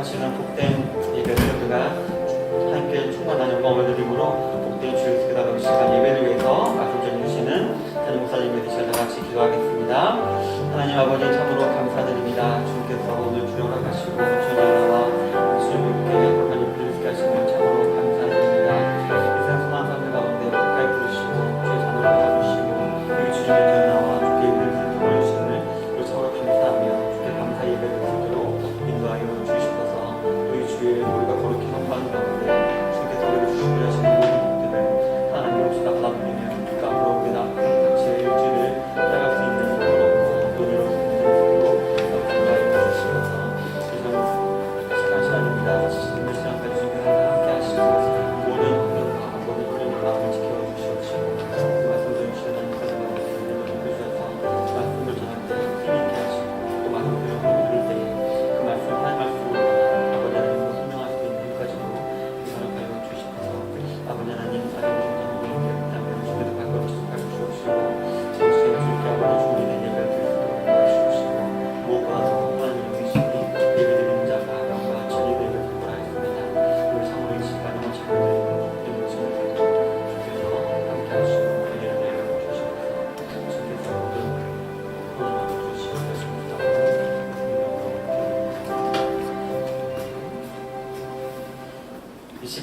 허락하시는 복된 예배를 우리가 함께 충만한 영광을 드림으로 복된 주의 기도하는 시간 예배를 위해서 말씀 주시는 담임 목사님의 시간 다 같이 기도하겠습니다. 하나님 아버지 참으로 감사드립니다. 주께서 오늘 주여 허락하시고 주님과 주님께 하나님 부르시게 하시면 참으로 감사드립니다. 이 생수한 삶 가운데 가까이 부르시고 주의 자녀를 봐주시고 우리 주님의 전나와 주께 이름을 보여주시는 우리 참으로 감사하며 주께 감사 예배를 드리도록 인도하여 주시옵소서. 우리 주의 우리가 거룩히 선포하는 가운데 주께서 우리를 주시려 하시는 모든 것들을 하나님 없이 다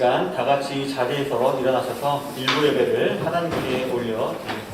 시간 다 같이 자리에서 일어나셔서 일부 예배를 하나님께 올려드리겠습니다.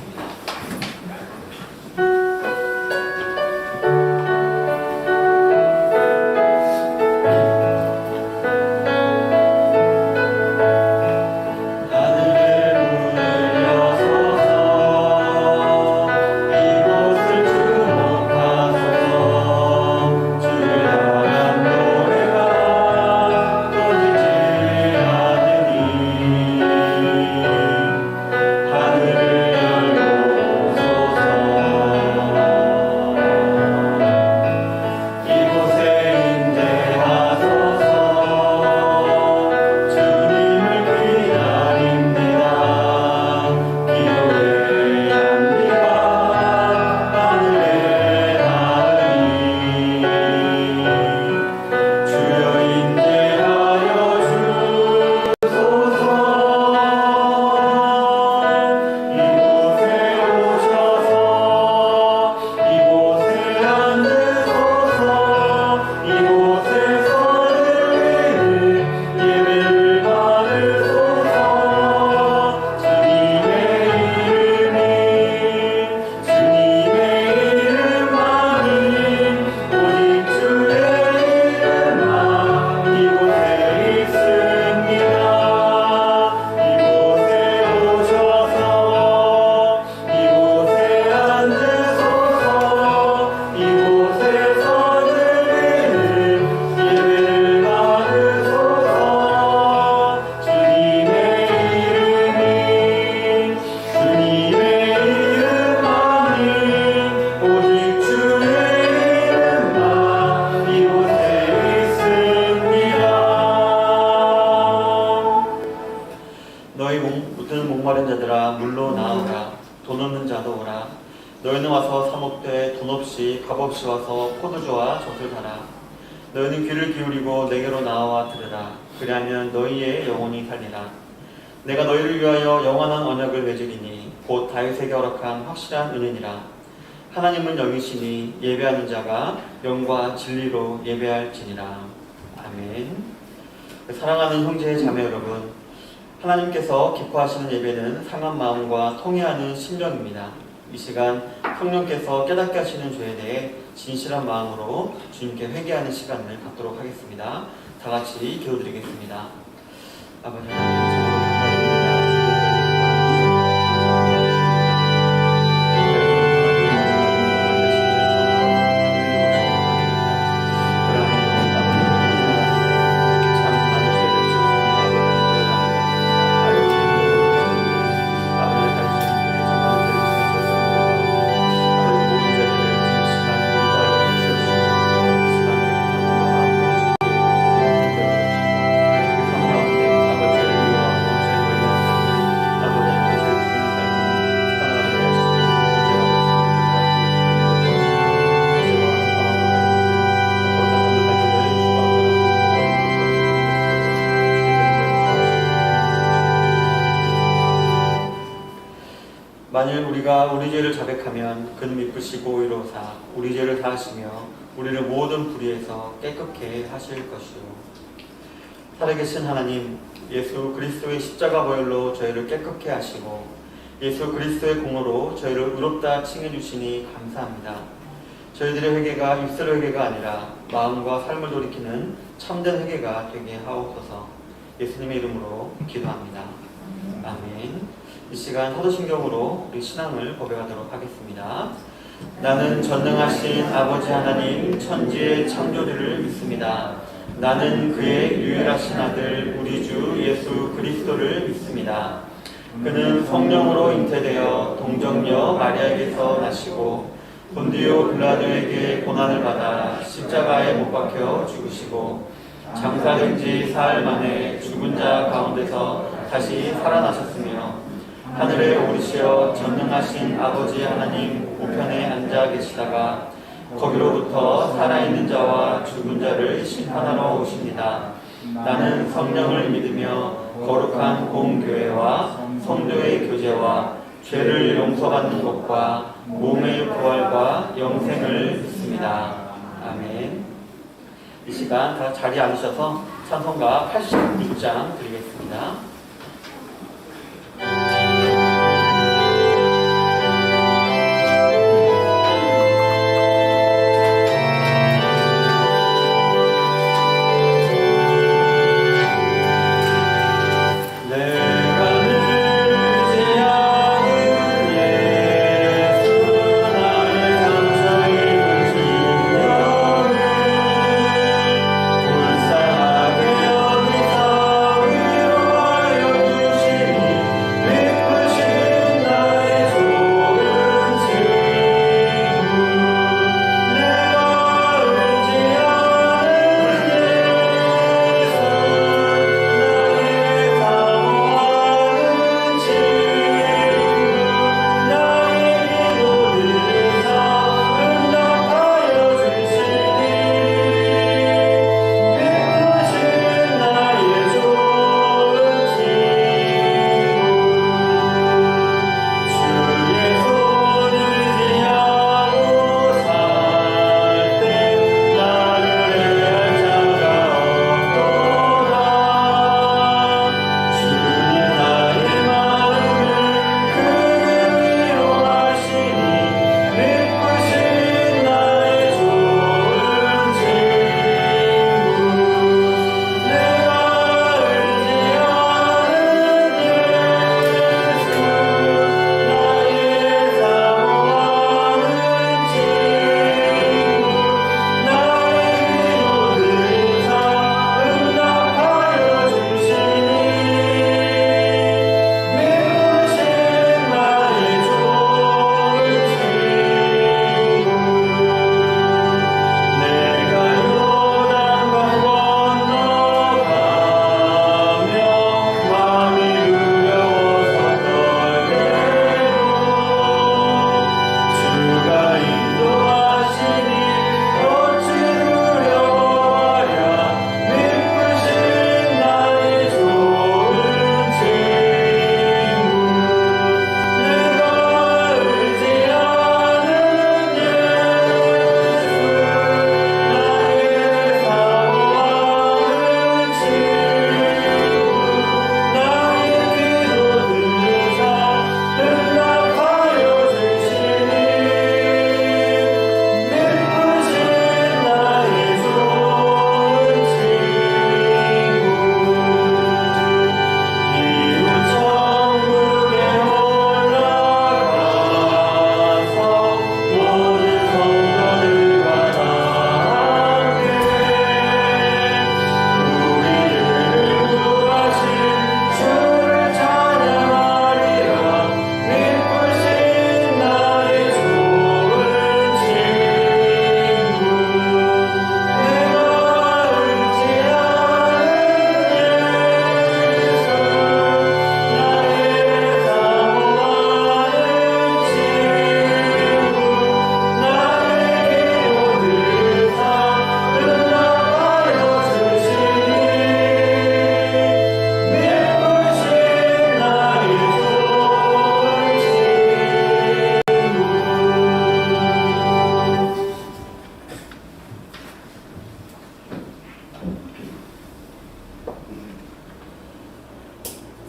모든 목마른 자들아 물로 나오라. 돈 없는 자도 오라. 너희는 와서 사 먹되 돈 없이 값 없이 와서 포도주와 젖을 사라. 너희는 귀를 기울이고 내게로 나와 들으라. 그리하면 너희의 영혼이 살리라. 내가 너희를 위하여 영원한 언약을 맺으리니 곧 다윗에게 허락한 확실한 은혜니라. 하나님은 영이시니 예배하는 자가 영과 진리로 예배할지니라. 아멘. 사랑하는 형제 자매 여러분, 하나님께서 기뻐하시는 예배는 상한 마음과 통회하는 심령입니다. 이 시간 성령께서 깨닫게 하시는 죄에 대해 진실한 마음으로 주님께 회개하는 시간을 갖도록 하겠습니다. 다 같이 기도드리겠습니다. 아버지 하나님, 참으로 만일 우리가 우리 죄를 자백하면 그는 미쁘시고 의로우사 우리 죄를 다하시며 우리를 모든 불의에서 깨끗게 하실 것이요. 살아계신 하나님, 예수 그리스도의 십자가 보혈로 저희를 깨끗게 하시고 예수 그리스도의 공로로 저희를 의롭다 칭해 주시니 감사합니다. 저희들의 회개가 입술의 회개가 아니라 마음과 삶을 돌이키는 참된 회개가 되게 하옵소서. 예수님의 이름으로 기도합니다. 아멘. 이 시간 사도신경으로 우리 신앙을 고백하도록 하겠습니다. 나는 전능하신 아버지 하나님 천지의 창조주를 믿습니다. 나는 그의 유일하신 아들 우리 주 예수 그리스도를 믿습니다. 그는 성령으로 잉태되어 동정녀 마리아에게서 나시고 본디오 빌라도에게 고난을 받아 십자가에 못 박혀 죽으시고 장사된 지 사흘 만에 죽은 자 가운데서 다시 살아나셨으며 하늘에 오르시어 전능하신 아버지 하나님 우편에 앉아 계시다가 거기로부터 살아있는 자와 죽은 자를 심판하러 오십니다. 나는 성령을 믿으며 거룩한 공교회와 성도의 교제와 죄를 용서받는 것과 몸의 부활과 영생을 믿습니다. 아멘. 이 시간 다 자리에 앉으셔서 찬송가 86장 드리겠습니다.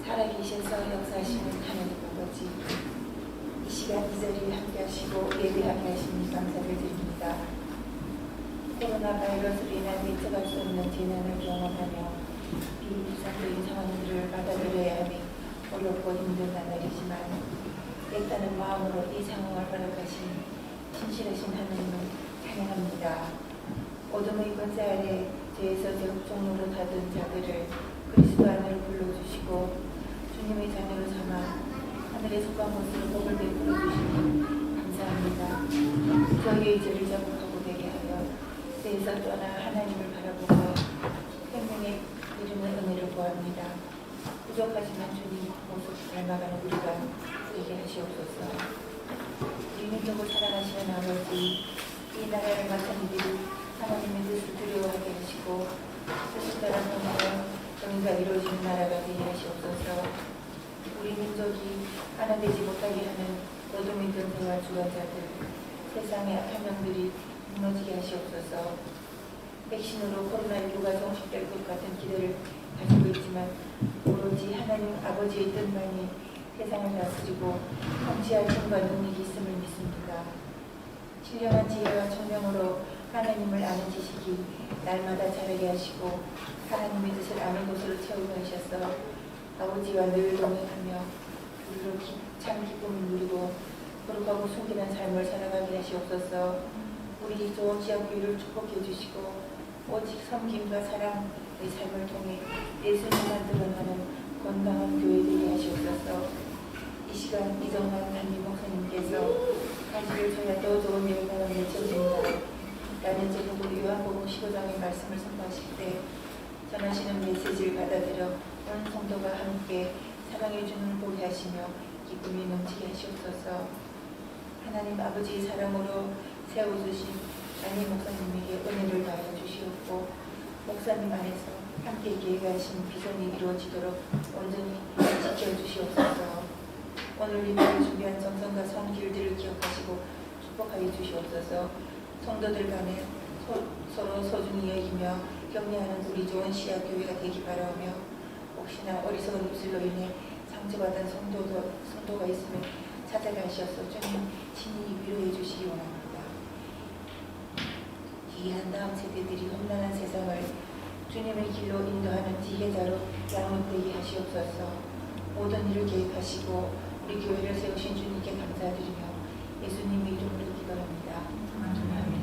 살아계셔서 역사하시는 하나님 아버지, 이 시간 이 자리에 함께하시고 예배하게 하시니 감사를 드립니다. 코로나 바이러스로 인한 미쳐갈 수 없는 재난을 경험하며 비일상적인 상황들을 받아들여야 하니 어렵고 힘든 나날이지만 애타는 마음으로 이 상황을 허락하신 신실하신 하나님을 찬양합니다. 어둠의 권세 아래 죄에서 종로로 닫은 자들을 그리스도 안으로 불러주시고 주님의 자녀로 삼아 하늘에 속한 것으로 복을 베풀어 주시니 감사합니다. 저희의 죄를 자복하고 되게 하여 죄에서 떠나 하나님을 바라보고 생명에 이르는 은혜를 구합니다. 부족하지만 주님 모습 닮아가는 우리가 되게 하시옵소서. 우리는 누구 사랑하시는 아버지, 이 나라를 맡은 이들이 하나님의 뜻을 두려워하게 하시고 뜻을 따라 행하여 정의가 이루어지는 나라가 되게 하시옵소서. 우리 민족이 하나 되지 못하게 하는 어둠의 근세와 주관자들, 세상의 악한 영들이 무너지게 하시옵소서. 백신으로 코로나19가 종식될 것 같은 기대를 가지고 있지만 오로지 하나님 아버지의 뜻만이 세상을 다스리고 통치할 힘과 능력이 있음을 믿습니다. 신령한 지혜와 총명으로 하나님을 아는 지식이 날마다 자라게 하시고 하나님의 뜻을 아는 곳으로 채우게 하셔서 아버지와 늘 동행하며 우리로 참 기쁨을 누리고 거룩하고 순결한 삶을 살아가게 하시옵소서. 우리 좋은 지역교회를 축복해 주시고 오직 섬김과 사랑의 삶을 통해 예수님만 드러나는 건강한 교회 되게 하시옵소서. 이 시간 이정환 담임 목사님께서 가지를 줘야 더 좋은 영광을 외쳐드립니다. 라면 제목으로 요한복음 15장의 말씀을 선포하실 때 전하시는 메시지를 받아들여 온 성도가 함께 사랑의 주님을 보게 하시며 기쁨이 넘치게 하시옵소서. 하나님 아버지의 사랑으로 세워주신 담임 목사님에게 은혜를 다하여 주시옵고 목사님 안에서 함께 계획하신 비전이 이루어지도록 온전히 지켜주시옵소서. 오늘 예배를 준비한 정성과 성길들을 기억하시고 축복하여 주시옵소서. 성도들 간에 서로 소중히 여기며 격려하는 우리 좋은 시야교회가 되기 바라며 혹시나 어리석은 입술로 인해 상처받은 성도가 있으면 찾아가셔서 주님 친히 위로해 주시기 원합니다. 기이한 다음 세대들이 험난한 세상을 주님의 길로 인도하는 지혜자로 양육되게 하시옵소서. 모든 일을 계획하시고 우리 교회를 세우신 주님께 감사드리며 예수님의 이름으로 기도합니다. 아멘.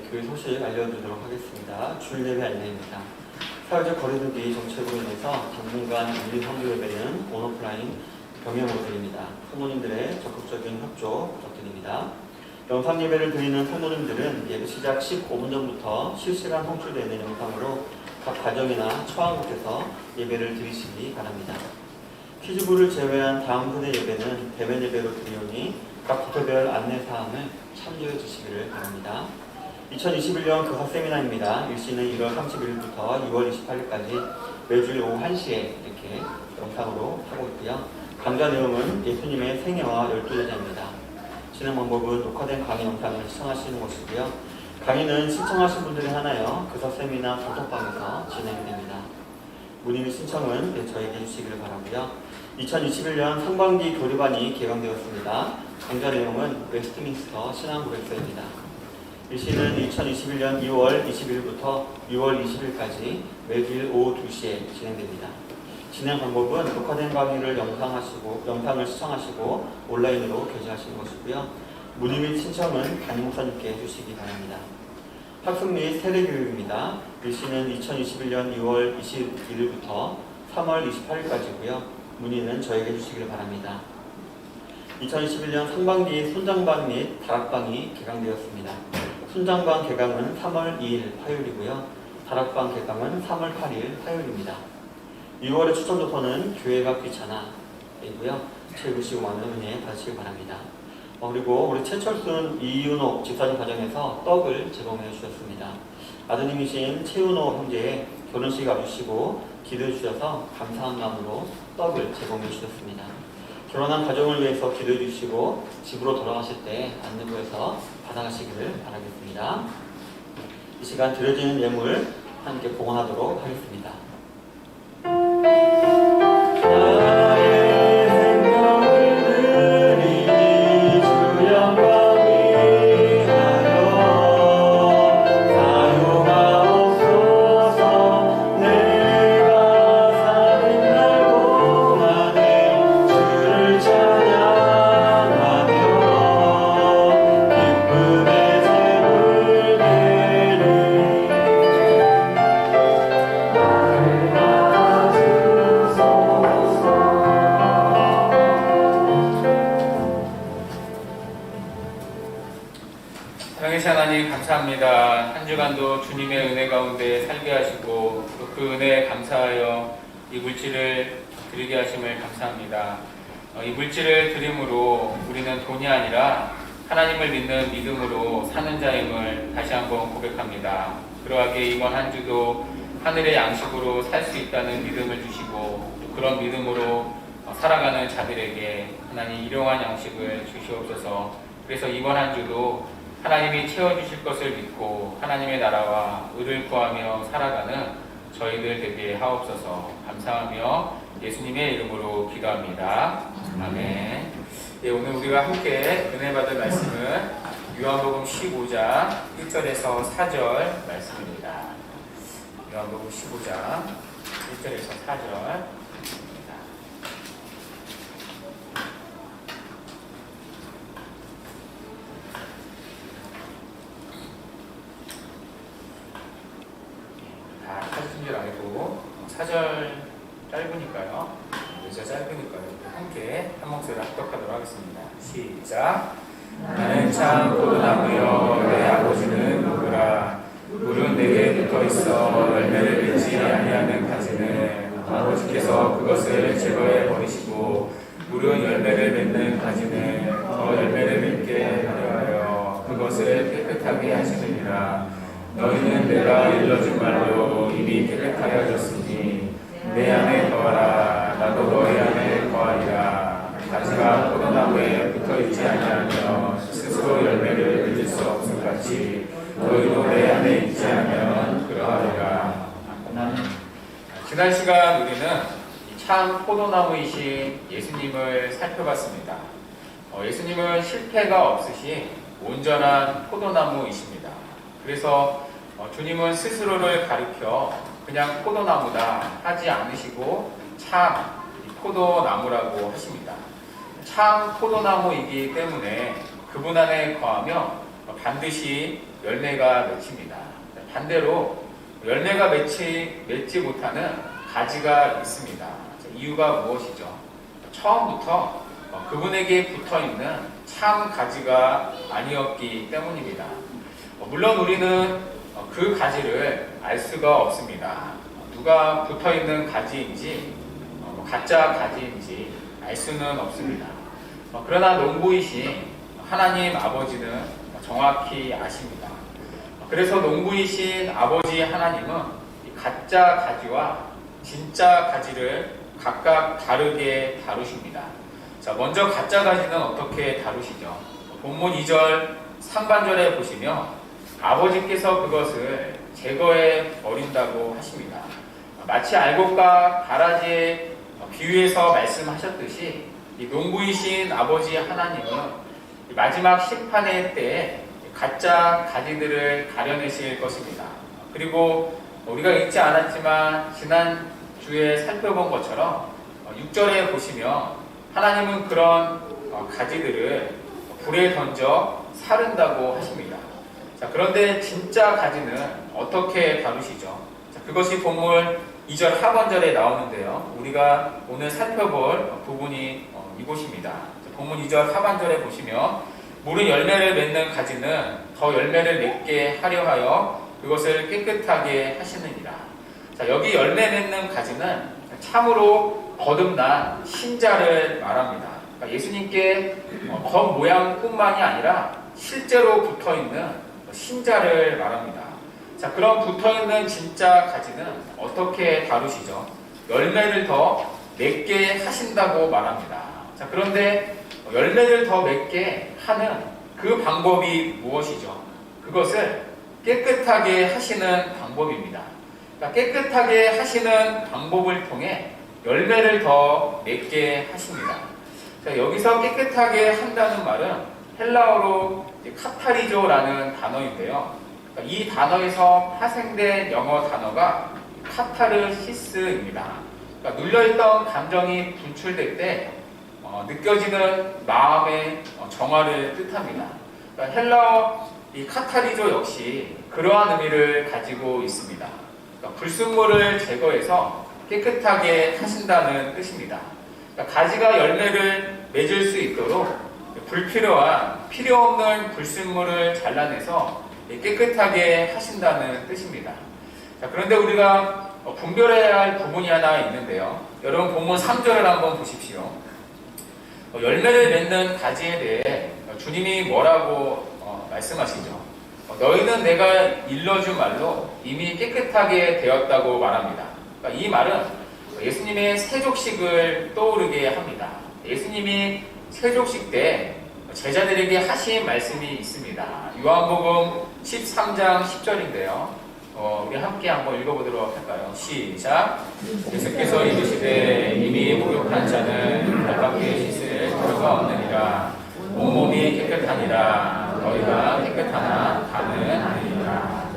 교회 소식 알려드리도록 하겠습니다. 주일 예배 안내입니다. 사회적 거리두기 정책으로 인해서 당분간 밀린 성교 예배는 온오프라인 병행으로 드립니다. 성도님들의 적극적인 협조 부탁드립니다. 영상 예배를 드리는 성도님들은 예배 시작 15분 전부터 실시간 송출되는 영상으로 각 가정이나 처한 곳에서 예배를 드리시기 바랍니다. 퀴즈부를 제외한 다음 분의 예배는 대면 예배로 드리오니 각 부서별 안내사항을 참조해 주시기를 바랍니다. 2021년 교사 세미나입니다. 일시는 1월 31일부터 6월 28일까지 매주일 오후 1시에 이렇게 영상으로 하고 있고요. 강좌 내용은 예수님의 생애와 12제자입니다. 진행 방법은 녹화된 강의 영상을 시청하시는 것이고요. 강의는 신청하신 분들이 하나여 교사 세미나 단톡방에서 진행이 됩니다. 문의 및 신청은 저에게 해주시기를 바라고요. 2021년 상반기 교리반이 개강되었습니다. 강좌 내용은 웨스트민스터 신앙고백서입니다. 일시는 2021년 2월 20일부터 6월 20일까지 매주일 오후 2시에 진행됩니다. 진행 방법은 녹화된 강의를 영상을 시청하시고 온라인으로 개시하시는 것이고요. 문의 및 신청은 담임 목사님께 해주시기 바랍니다. 학습 및 세대교육입니다. 일시는 2021년 2월 21일부터 3월 28일까지고요. 문의는 저에게 해주시길 바랍니다. 2021년 상반기 순장반 및 다락방이 개강되었습니다. 순장반 개강은 3월 2일 화요일이고요. 다락방 개강은 3월 8일 화요일입니다. 6월의 추천 조서는 교회가 귀찮아이고요. 채우시고 많은 은혜 받으시기 바랍니다. 그리고 우리 최철순 이윤옥 집사님 가정에서 떡을 제공해 주셨습니다. 아드님이신 최윤호 형제의 결혼식 와주시고 기도해 주셔서 감사한 마음으로 떡을 제공해 주셨습니다. 결혼한 가정을 위해서 기도해 주시고 집으로 돌아가실 때 안내부에서 받아가시기를 바라겠습니다. 이 시간 드려지는 예물 함께 봉헌하도록 하겠습니다. 아멘. 하나님 감사합니다. 한 주간도 주님의 은혜 가운데 살게 하시고 또 그 은혜에 감사하여 이 물질을 드리게 하심을 감사합니다. 이 물질을 드림으로 우리는 돈이 아니라 하나님을 믿는 믿음으로 사는 자임을 다시 한번 고백합니다. 그러하게 이번 한 주도 하늘의 양식으로 살 수 있다는 믿음을 주시고 또 그런 믿음으로 살아가는 자들에게 하나님 일용할 양식을 주시옵소서. 그래서 이번 한 주도 하나님이 채워주실 것을 믿고 하나님의 나라와 의를 구하며 살아가는 저희들 되게 하옵소서. 감사하며 예수님의 이름으로 기도합니다. 아멘. 예, 오늘 우리가 함께 은혜 받을 말씀은 요한복음 15장 1절에서 4절 말씀입니다. 요한복음 15장 1절에서 4절. 찾으신 줄 알고 4절 짧으니까요. 의자 짧으니까요. 함께 한 목소리로 합독하도록 하겠습니다. 시작. 나는 참 포도나무여 내 아버지는 누구라. 물은 내게 붙어 있어 열매를 맺지 아니하는 가지는 아버지께서 그것을 제거해 버리시고 물은 열매를 맺는 가지는 더 열매를 맺게 하려 하여 그것을 깨끗하게 하시느니라. 너희는 내가 일러준 말로 이미 깨끗하여졌으니 내 안에 거하라. 나도 너희 안에 거하리라. 가지가 포도나무에 붙어있지 아니하며 스스로 열매를 맺을 수 없음같이 너희도 내 안에 있지 않으면 그러하리라. 지난 시간 우리는 참 포도나무이신 예수님을 살펴봤습니다. 예수님은 실패가 없으신 온전한 포도나무이십니다. 그래서 주님은 스스로를 가리켜 그냥 포도나무다 하지 않으시고 참 포도나무라고 하십니다. 참 포도나무이기 때문에 그분 안에 거하며 반드시 열매가 맺힙니다. 반대로 열매가 맺지 못하는 가지가 있습니다. 이유가 무엇이죠? 처음부터 그분에게 붙어있는 참 가지가 아니었기 때문입니다. 물론 우리는 그 가지를 알 수가 없습니다. 누가 붙어있는 가지인지 가짜 가지인지 알 수는 없습니다. 그러나 농부이신 하나님 아버지는 정확히 아십니다. 그래서 농부이신 아버지 하나님은 가짜 가지와 진짜 가지를 각각 다르게 다루십니다. 자, 먼저 가짜 가지는 어떻게 다루시죠? 본문 2절 상반절에 보시면 아버지께서 그것을 제거해 버린다고 하십니다. 마치 알곡과 가라지에 비유해서 말씀하셨듯이 이 농부이신 아버지 하나님은 마지막 심판의 때에 가짜 가지들을 가려내실 것입니다. 그리고 우리가 읽지 않았지만 지난 주에 살펴본 것처럼 6절에 보시면 하나님은 그런 가지들을 불에 던져 사른다고 하십니다. 자, 그런데 진짜 가지는 어떻게 다루시죠? 자, 그것이 본문 2절 하반절에 나오는데요. 우리가 오늘 살펴볼 부분이 이곳입니다. 자, 본문 2절 하반절에 보시면 물은 열매를 맺는 가지는 더 열매를 맺게 하려 하여 그것을 깨끗하게 하시느니라. 자, 여기 열매 맺는 가지는 참으로 거듭난 신자를 말합니다. 그러니까 예수님께 겉모양뿐만이 아니라 실제로 붙어있는 신자를 말합니다. 자, 그럼 붙어있는 진짜 가지는 어떻게 다루시죠? 열매를 더 맺게 하신다고 말합니다. 자, 그런데 열매를 더 맺게 하는 그 방법이 무엇이죠? 그것을 깨끗하게 하시는 방법입니다. 그러니까 깨끗하게 하시는 방법을 통해 열매를 더 맺게 하십니다. 자, 여기서 깨끗하게 한다는 말은 헬라어로 카타리조라는 단어인데요. 그러니까 이 단어에서 파생된 영어 단어가 카타르시스입니다. 그러니까 눌려있던 감정이 분출될 때 느껴지는 마음의 정화를 뜻합니다. 그러니까 헬라어 이 카타리조 역시 그러한 의미를 가지고 있습니다. 그러니까 불순물을 제거해서 깨끗하게 하신다는 뜻입니다. 그러니까 가지가 열매를 맺을 수 있도록 불필요한 필요 없는 불순물을 잘라내서 깨끗하게 하신다는 뜻입니다. 자, 그런데 우리가 분별해야 할 부분이 하나 있는데요. 여러분 본문 3절을 한번 보십시오. 열매를 맺는 가지에 대해 주님이 뭐라고 말씀하시죠? 너희는 내가 일러준 말로 이미 깨끗하게 되었다고 말합니다. 그러니까 이 말은 예수님의 세족식을 떠오르게 합니다. 예수님이 세족식 때 제자들에게 하신 말씀이 있습니다. 요한복음 13장 10절인데요. 우리 함께 한번 읽어보도록 할까요? 시작. 예수께서 이르시되 이미 목욕한 자는 발밖에 씻을 필요가 없느니라. 온몸이 깨끗하니라. 너희가 깨끗하나 다는 아니니라.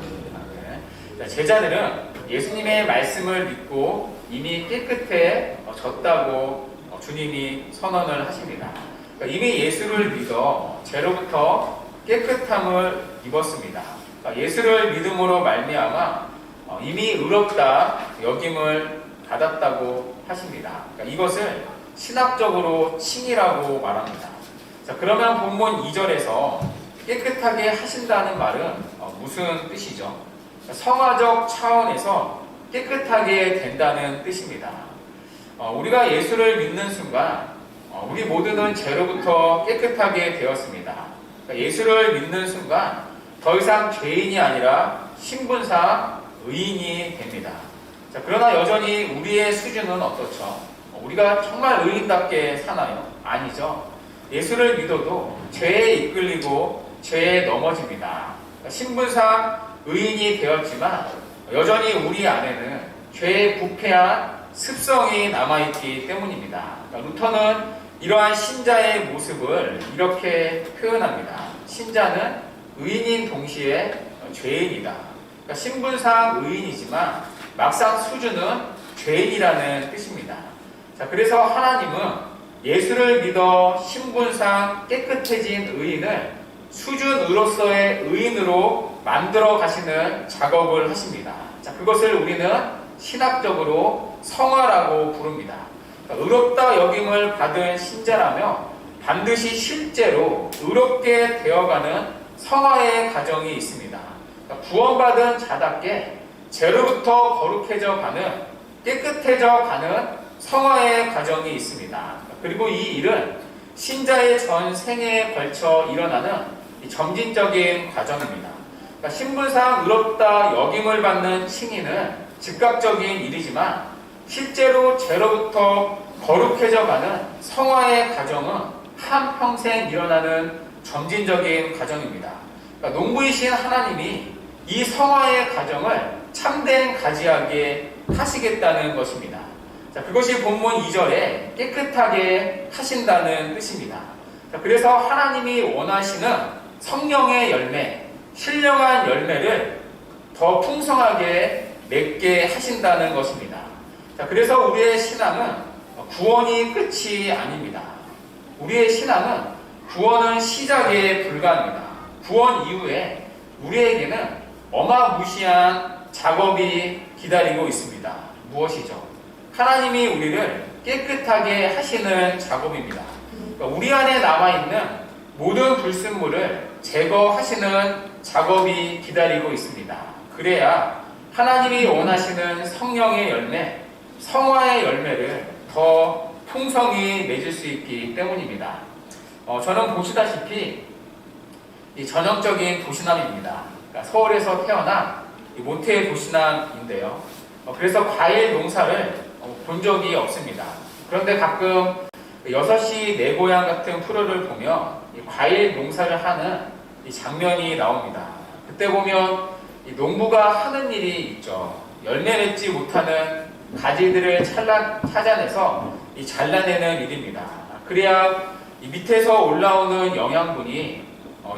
제자들은 예수님의 말씀을 믿고 이미 깨끗해졌다고 주님이 선언을 하십니다. 그러니까 이미 예수를 믿어 죄로부터 깨끗함을 입었습니다. 그러니까 예수를 믿음으로 말미암아 이미 의롭다 여김을 받았다고 하십니다. 그러니까 이것을 신학적으로 칭이라고 말합니다. 자, 그러면 본문 2절에서 깨끗하게 하신다는 말은 무슨 뜻이죠? 성화적 차원에서 깨끗하게 된다는 뜻입니다. 우리가 예수를 믿는 순간 우리 모두는 죄로부터 깨끗하게 되었습니다. 그러니까 예수를 믿는 순간 더 이상 죄인이 아니라 신분상 의인이 됩니다. 자, 그러나 여전히 우리의 수준은 어떻죠? 우리가 정말 의인답게 사나요? 아니죠. 예수를 믿어도 죄에 이끌리고 죄에 넘어집니다. 그러니까 신분상 의인이 되었지만 여전히 우리 안에는 죄에 부패한 습성이 남아있기 때문입니다. 그러니까 루터는 이러한 신자의 모습을 이렇게 표현합니다. 신자는 의인인 동시에 죄인이다. 그러니까 신분상 의인이지만 막상 수준은 죄인이라는 뜻입니다. 자, 그래서 하나님은 예수를 믿어 신분상 깨끗해진 의인을 수준으로서의 의인으로 만들어 가시는 작업을 하십니다. 자, 그것을 우리는 신학적으로 성화라고 부릅니다. 그러니까 의롭다 여김을 받은 신자라며 반드시 실제로 의롭게 되어가는 성화의 과정이 있습니다. 그러니까 구원받은 자답게 죄로부터 거룩해져 가는, 깨끗해져 가는 성화의 과정이 있습니다. 그리고 이 일은 신자의 전 생애에 걸쳐 일어나는 점진적인 과정입니다. 그러니까 신분상 의롭다 여김을 받는 칭의는 즉각적인 일이지만 실제로 죄로부터 거룩해져 가는 성화의 과정은 한평생 일어나는 점진적인 과정입니다. 그러니까 농부이신 하나님이 이 성화의 과정을 참된 가지하게 하시겠다는 것입니다. 자, 그것이 본문 2절에 깨끗하게 하신다는 뜻입니다. 자, 그래서 하나님이 원하시는 성령의 열매, 신령한 열매를 더 풍성하게 맺게 하신다는 것입니다. 자, 그래서 우리의 신앙은 구원이 끝이 아닙니다. 우리의 신앙은 구원은 시작에 불과합니다. 구원 이후에 우리에게는 어마무시한 작업이 기다리고 있습니다. 무엇이죠? 하나님이 우리를 깨끗하게 하시는 작업입니다. 그러니까 우리 안에 남아있는 모든 불순물을 제거하시는 작업이 기다리고 있습니다. 그래야 하나님이 원하시는 성령의 열매, 성화의 열매를 더 풍성히 맺을 수 있기 때문입니다. 저는 보시다시피 이 전형적인 도시남입니다. 그러니까 서울에서 태어난 모태 도시남인데요. 그래서 과일 농사를 본 적이 없습니다. 그런데 가끔 6시 내 고향 같은 프로를 보면 과일 농사를 하는 이 장면이 나옵니다. 그때 보면 이 농부가 하는 일이 있죠. 열매 맺지 못하는 가지들을 찾아내서 이 잘라내는 일입니다. 그래야 이 밑에서 올라오는 영양분이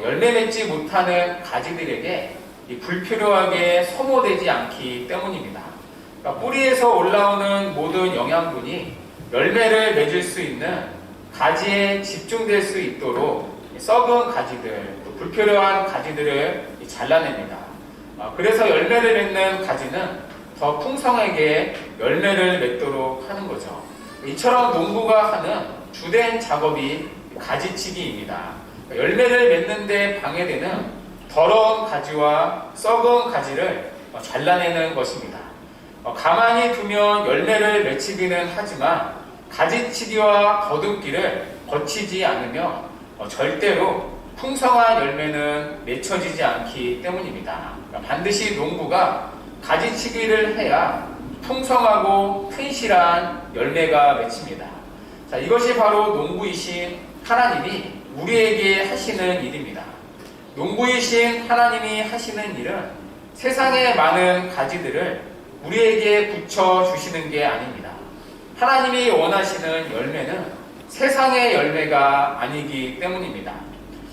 열매 맺지 못하는 가지들에게 이 불필요하게 소모되지 않기 때문입니다. 그러니까 뿌리에서 올라오는 모든 영양분이 열매를 맺을 수 있는 가지에 집중될 수 있도록 썩은 가지들, 또 불필요한 가지들을 잘라냅니다. 그래서 열매를 맺는 가지는 더 풍성하게 열매를 맺도록 하는 거죠. 이처럼 농부가 하는 주된 작업이 가지치기입니다. 열매를 맺는 데 방해되는 더 더러운 가지와 썩은 가지를 잘라내는 것입니다. 가만히 두면 열매를 맺히기는 하지만 가지치기와 거듭기를 거치지 않으면 절대로 풍성한 열매는 맺혀지지 않기 때문입니다. 반드시 농부가 가지치기를 해야 풍성하고 튼실한 열매가 맺힙니다. 자, 이것이 바로 농부이신 하나님이 우리에게 하시는 일입니다. 농부이신 하나님이 하시는 일은 세상의 많은 가지들을 우리에게 붙여주시는 게 아닙니다. 하나님이 원하시는 열매는 세상의 열매가 아니기 때문입니다.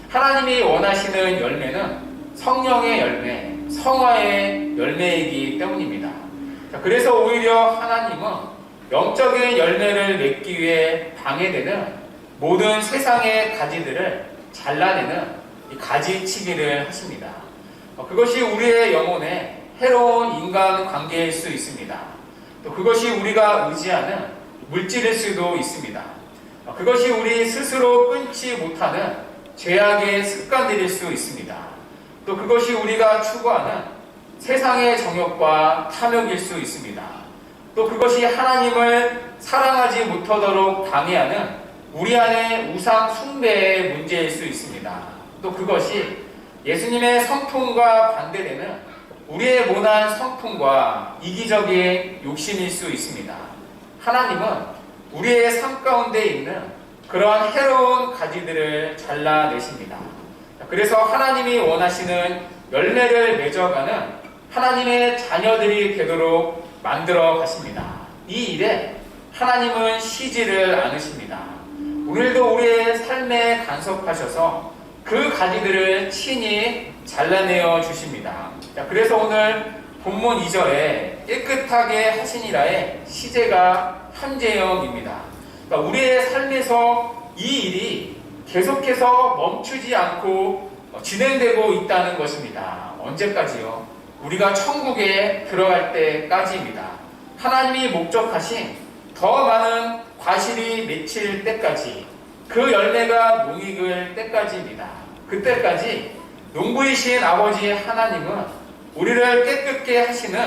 하나님이 원하시는 열매는 성령의 열매, 성화의 열매이기 때문입니다. 자, 그래서 오히려 하나님은 영적인 열매를 맺기 위해 방해되는 모든 세상의 가지들을 잘라내는 이 가지치기를 하십니다. 그것이 우리의 영혼에 해로운 인간관계일 수 있습니다. 또 그것이 우리가 의지하는 물질일 수도 있습니다. 그것이 우리 스스로 끊지 못하는 죄악의 습관들일 수 있습니다. 또 그것이 우리가 추구하는 세상의 정욕과 탐욕일 수 있습니다. 또 그것이 하나님을 사랑하지 못하도록 방해하는 우리 안의 우상 숭배의 문제일 수 있습니다. 또 그것이 예수님의 성품과 반대되는 우리의 모난 성품과 이기적인 욕심일 수 있습니다. 하나님은 우리의 삶 가운데 있는 그러한 해로운 가지들을 잘라내십니다. 그래서 하나님이 원하시는 열매를 맺어가는 하나님의 자녀들이 되도록 만들어 가십니다. 이 일에 하나님은 쉬지를 않으십니다. 오늘도 우리의 삶에 간섭하셔서 그 가지들을 친히 잘라내어 주십니다. 그래서 오늘 본문 2절에 깨끗하게 하시니라의 시제가 현재형입니다. 그러니까 우리의 삶에서 이 일이 계속해서 멈추지 않고 진행되고 있다는 것입니다. 언제까지요? 우리가 천국에 들어갈 때까지입니다. 하나님이 목적하신 더 많은 과실이 맺힐 때까지, 그 열매가 농익을 때까지입니다. 그때까지 농부이신 아버지 하나님은 우리를 깨끗게 하시는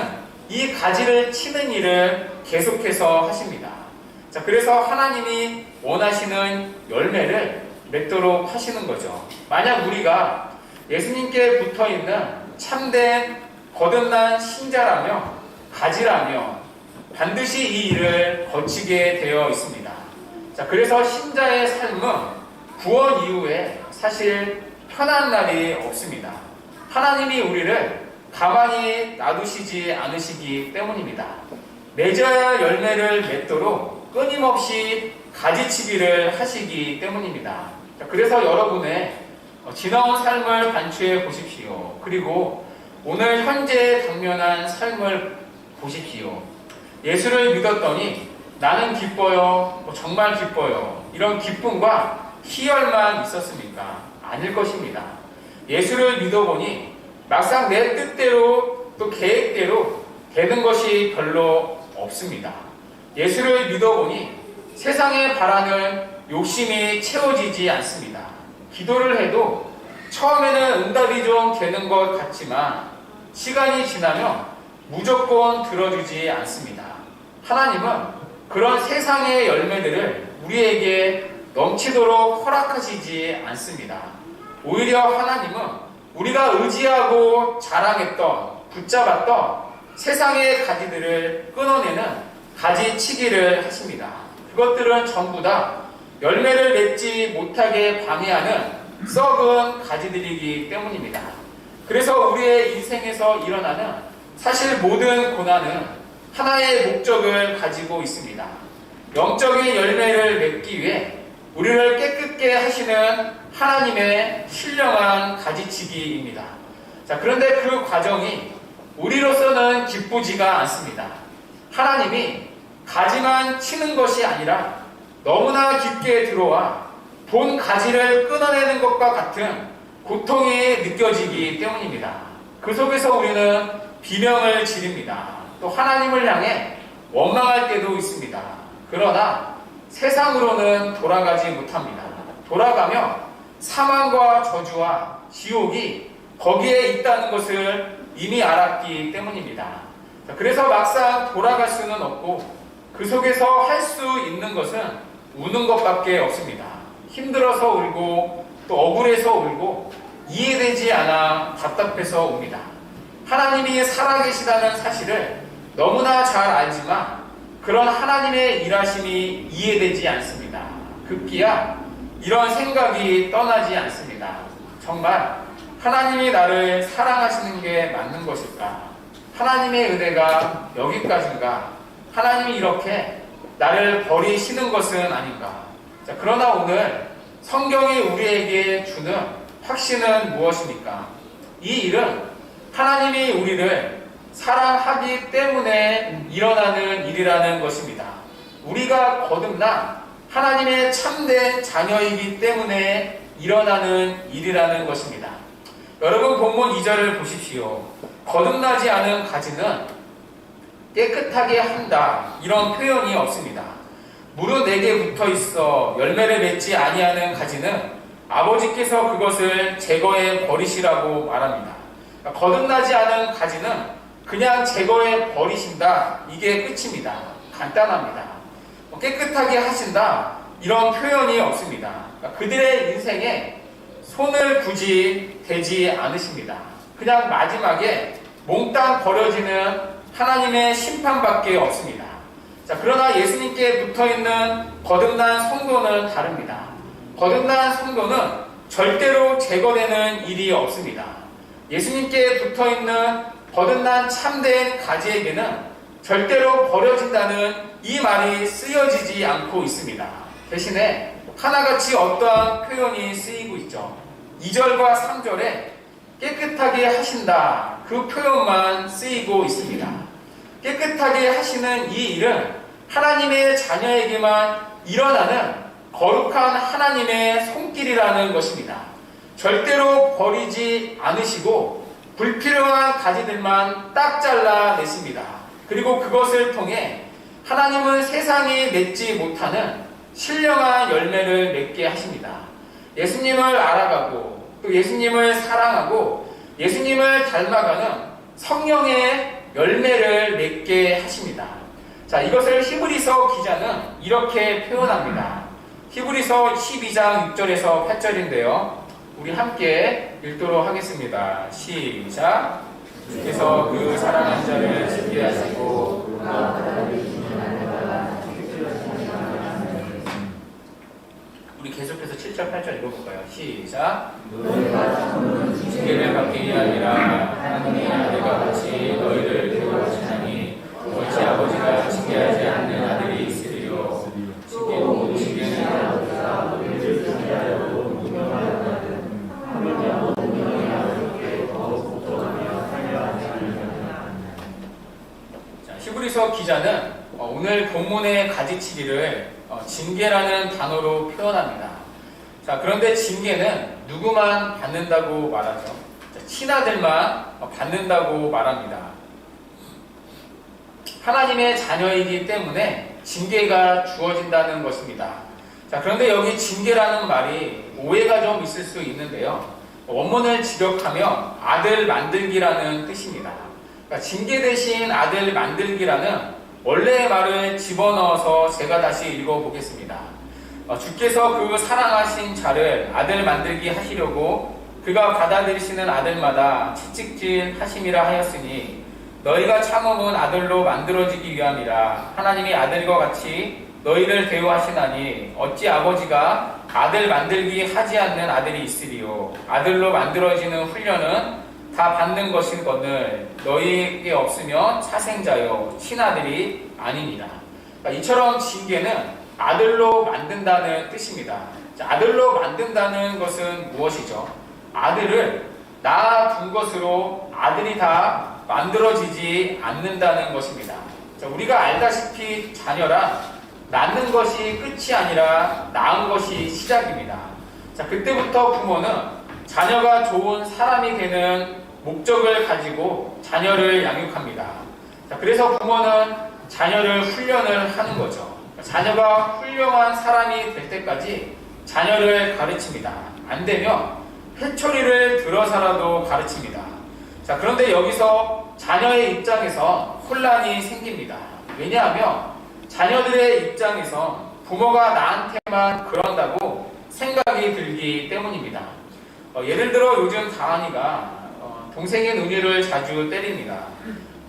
이 가지를 치는 일을 계속해서 하십니다. 자, 그래서 하나님이 원하시는 열매를 맺도록 하시는 거죠. 만약 우리가 예수님께 붙어있는 참된 거듭난 신자라면, 가지라면 반드시 이 일을 거치게 되어 있습니다. 자, 그래서 신자의 삶은 구원 이후에 사실 편한 날이 없습니다. 하나님이 우리를 가만히 놔두시지 않으시기 때문입니다. 맺어야 열매를 맺도록 끊임없이 가지치기를 하시기 때문입니다. 자, 그래서 여러분의 지나온 삶을 반추해 보십시오. 그리고 오늘 현재 당면한 삶을 보십시오. 예수를 믿었더니 나는 기뻐요, 정말 기뻐요, 이런 기쁨과 희열만 있었습니까? 아닐 것입니다. 예수를 믿어보니 막상 내 뜻대로 또 계획대로 되는 것이 별로 없습니다. 예수를 믿어보니 세상에 바라는 욕심이 채워지지 않습니다. 기도를 해도 처음에는 응답이 좀 되는 것 같지만 시간이 지나면 무조건 들어주지 않습니다. 하나님은 그런 세상의 열매들을 우리에게 넘치도록 허락하시지 않습니다. 오히려 하나님은 우리가 의지하고 자랑했던, 붙잡았던 세상의 가지들을 끊어내는 가지치기를 하십니다. 그것들은 전부 다 열매를 맺지 못하게 방해하는 썩은 가지들이기 때문입니다. 그래서 우리의 인생에서 일어나는 사실 모든 고난은 하나의 목적을 가지고 있습니다. 영적인 열매를 맺기 위해 우리를 깨끗게 하시는 하나님의 신령한 가지치기입니다. 자, 그런데 그 과정이 우리로서는 기쁘지가 않습니다. 하나님이 가지만 치는 것이 아니라 너무나 깊게 들어와 본 가지를 끊어내는 것과 같은 고통이 느껴지기 때문입니다. 그 속에서 우리는 비명을 지릅니다. 또 하나님을 향해 원망할 때도 있습니다. 그러나 세상으로는 돌아가지 못합니다. 돌아가며 사망과 저주와 지옥이 거기에 있다는 것을 이미 알았기 때문입니다. 자, 그래서 막상 돌아갈 수는 없고 그 속에서 할 수 있는 것은 우는 것밖에 없습니다. 힘들어서 울고 또 억울해서 울고 이해되지 않아 답답해서 웁니다. 하나님이 살아계시다는 사실을 너무나 잘 알지만 그런 하나님의 일하심이 이해되지 않습니다. 급기야 이런 생각이 떠나지 않습니다. 정말 하나님이 나를 사랑하시는 게 맞는 것일까? 하나님의 은혜가 여기까지인가? 하나님이 이렇게 나를 버리시는 것은 아닌가? 자, 그러나 오늘 성경이 우리에게 주는 확신은 무엇입니까? 이 일은 하나님이 우리를 사랑하기 때문에 일어나는 일이라는 것입니다. 우리가 거듭난 하나님의 참된 자녀이기 때문에 일어나는 일이라는 것입니다. 여러분 본문 2절을 보십시오. 거듭나지 않은 가지는 깨끗하게 한다 이런 표현이 없습니다. 무릇 내게 붙어 있어 열매를 맺지 아니하는 가지는 아버지께서 그것을 제거해 버리시라고 말합니다. 거듭나지 않은 가지는 그냥 제거해 버리신다 이게 끝입니다. 간단합니다. 깨끗하게 하신다 이런 표현이 없습니다. 그들의 인생에 손을 굳이 대지 않으십니다. 그냥 마지막에 몽땅 버려지는 하나님의 심판밖에 없습니다. 자, 그러나 예수님께 붙어있는 거듭난 성도는 다릅니다. 거듭난 성도는 절대로 제거되는 일이 없습니다. 예수님께 붙어있는 거듭난 참된 가지에게는 절대로 버려진다는 이 말이 쓰여지지 않고 있습니다. 대신에 하나같이 어떠한 표현이 쓰이고 있죠. 2절과 3절에 깨끗하게 하신다 그 표현만 쓰이고 있습니다. 깨끗하게 하시는 이 일은 하나님의 자녀에게만 일어나는 거룩한 하나님의 손길이라는 것입니다. 절대로 버리지 않으시고 불필요한 가지들만 딱 잘라내십니다. 그리고 그것을 통해 하나님은 세상이 맺지 못하는 신령한 열매를 맺게 하십니다. 예수님을 알아가고 또 예수님을 사랑하고 예수님을 닮아가는 성령의 열매를 맺게 하십니다. 자, 이것을 히브리서 기자는 이렇게 표현합니다. 히브리서 12장 6절에서 8절인데요. 우리 함께 읽도록 하겠습니다. 시작. 주께서 그 사랑한 자를 징계하시고 우리 계속해서 7절 8절 읽어볼까요? 시작. 징계를 받기 위함이 아니라 하나님의 아들과 같이 너희를 대우하시나니 어찌 아버지가 징계하지 않는 아들이 있으리요. 징계는 아버지가 너희를 징계하려고 명하거든 하물며 운명이 아버지께 더욱 복종하며 살려하지 않느냐. 히브리서 기자는 오늘 본문의 가지치기를 징계라는 단어로 표현합니다. 자, 그런데 징계는 누구만 받는다고 말하죠? 자, 친아들만 받는다고 말합니다. 하나님의 자녀이기 때문에 징계가 주어진다는 것입니다. 자, 그런데 여기 징계라는 말이 오해가 좀 있을 수 있는데요. 원문을 직역하면 아들 만들기라는 뜻입니다. 그러니까 징계 대신 아들 만들기라는 원래의 말을 집어넣어서 제가 다시 읽어보겠습니다. 주께서 그 사랑하신 자를 아들 만들기 하시려고 그가 받아들이시는 아들마다 채찍질 하심이라 하였으니 너희가 참음은 아들로 만들어지기 위함이라. 하나님이 아들과 같이 너희를 대우하시나니 어찌 아버지가 아들 만들기 하지 않는 아들이 있으리요. 아들로 만들어지는 훈련은 다 받는 것이거늘 너희에게 없으면 차생자요 친아들이 아닙니다. 그러니까 이처럼 징계는 아들로 만든다는 뜻입니다. 자, 아들로 만든다는 것은 무엇이죠? 아들을 낳아둔 것으로 아들이 다 만들어지지 않는다는 것입니다. 자, 우리가 알다시피 자녀란 낳는 것이 끝이 아니라 낳은 것이 시작입니다. 자, 그때부터 부모는 자녀가 좋은 사람이 되는 목적을 가지고 자녀를 양육합니다. 자, 그래서 부모는 자녀를 훈련을 하는 거죠. 자녀가 훌륭한 사람이 될 때까지 자녀를 가르칩니다. 안 되면 회초리를 들어서라도 가르칩니다. 자, 그런데 여기서 자녀의 입장에서 혼란이 생깁니다. 왜냐하면 자녀들의 입장에서 부모가 나한테만 그런다고 생각이 들기 때문입니다. 예를 들어 요즘 다은이가 동생의 은유를 자주 때립니다.